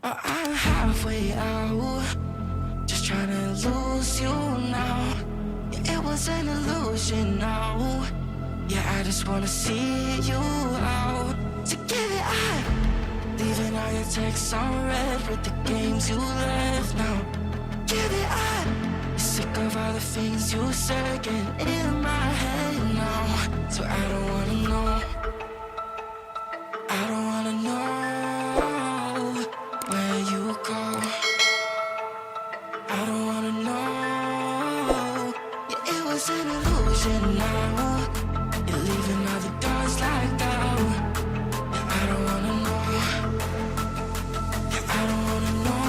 but I'm halfway out, just trying to lose you now. Yeah, it was an illusion now. Yeah, I just wanna see you out. To give it up, leaving all your texts on red with the games you left now. Give it up, sick of all the things you said getting in my head now. So I don't wanna know, I don't wanna know where you go. I don't wanna know. Yeah, it was an illusion now. You're leaving all the doors locked out. Yeah, I don't wanna know. Yeah, I don't wanna know.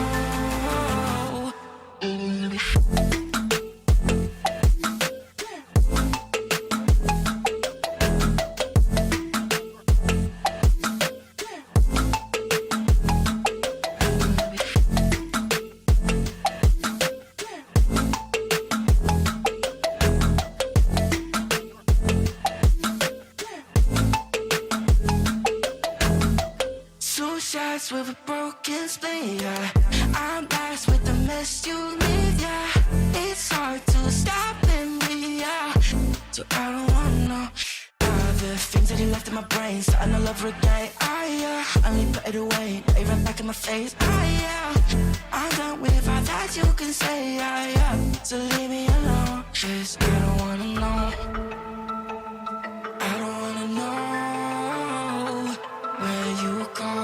With a broken spleen, yeah. I'm blessed with the mess you leave, yeah. It's hard to stop and breathe, yeah. So I don't wanna know all the things that you left in my brain, starting all over again. I only put it away, now you right back in my face. I'm done with all that you can say, so leave me alone, 'cause I don't wanna know. I don't wanna know where you go.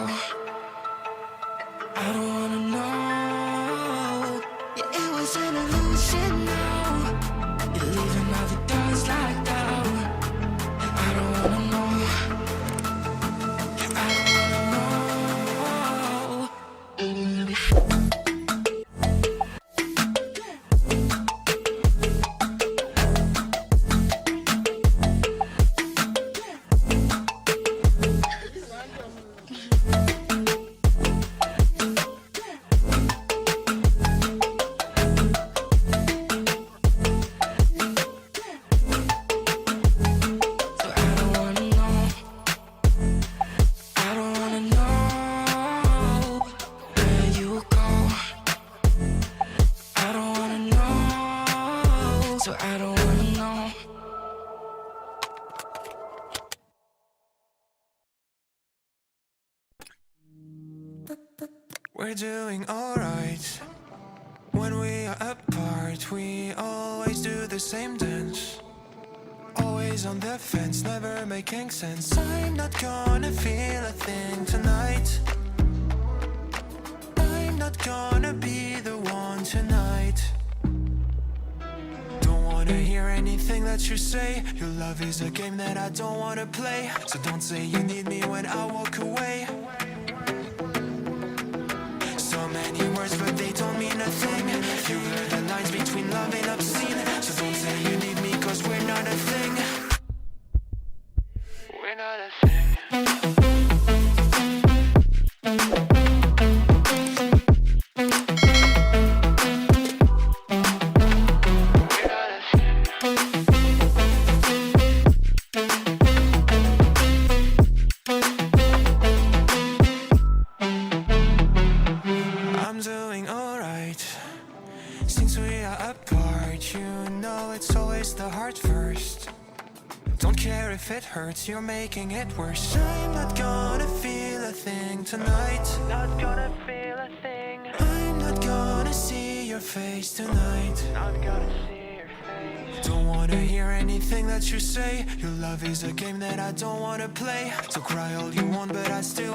I don't wanna know. Yeah, it was an illusion now. You're leaving all the doors locked out. Yeah, I don't wanna know. Yeah, I don't wanna know. We're doing alright. When we are apart, we always do the same dance. Always on the fence, never making sense. I'm not gonna feel a thing tonight. I'm not gonna be the one tonight. Don't wanna hear anything that you say. Your love is a game that I don't wanna play. So don't say you need me when I walk away. So many words, but they don't mean a thing. You blur the lines between love and obscene. So don't say you need me, 'cause we're not a thing. We're not a thing. It hurts, you're making it worse. I'm not gonna feel a thing tonight. Not gonna feel a thing. I'm not gonna see your face tonight. Not gonna see your face. Don't wanna hear anything that you say. Your love is a game that I don't wanna play. So cry all you want, but I still